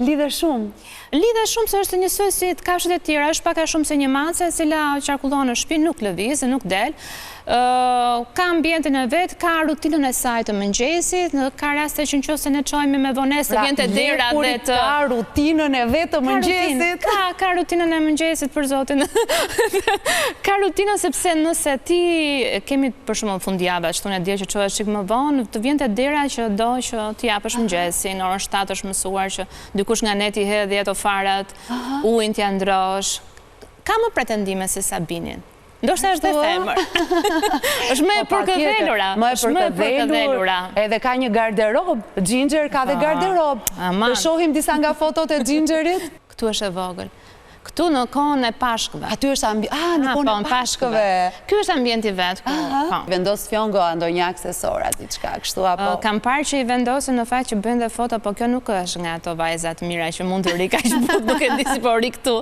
Lidhe shumë? Lidhe shumë se është njësoj si të kafshët e tjera, është pak a shumë se një mace e cila qarkullon në shtëpi, nuk lëviz, nuk del. Ka ambientin e vetë, ka rutinën e saj të mëngjesit, ka raste që nëse ne çojmë me vonesë vjen te dera dhe të ka rutinën e vetë të mëngjesit. Ka rutinën e mëngjesit për zotin. Ka rutinën sepse nëse ti kemi për shembull fundjavë, ashtu ne dje që çohesh çik më vonë, të vjen te dera që do që ti japësh mëngjesin, orën 7 është mësuar që dikush nga neti hedh 10 ofarat, ujin t'ia ndrosh. Ka më pretendime se Sabinin. Ndoshta është dhe femër. Është më e përkëdhelura. Më e përkëdhelura. Edhe ka një garderob. Ginger ka dhe garderob. Të shohim disa nga fotot e Gingerit. Këtu është e vogël. Këtu në kohën e pashkëve. Aty është në kohën e pashkëve. Ky është ambienti vet. Vendos Fjongo ndonjë aksesora, diçka kështu apo? Kam parë që i vendosin në fakt që bëjnë dhe foto, po kjo nuk është nga ato vajza të mira që mund të ri kaq bukur, nuk e di si po ri këtu.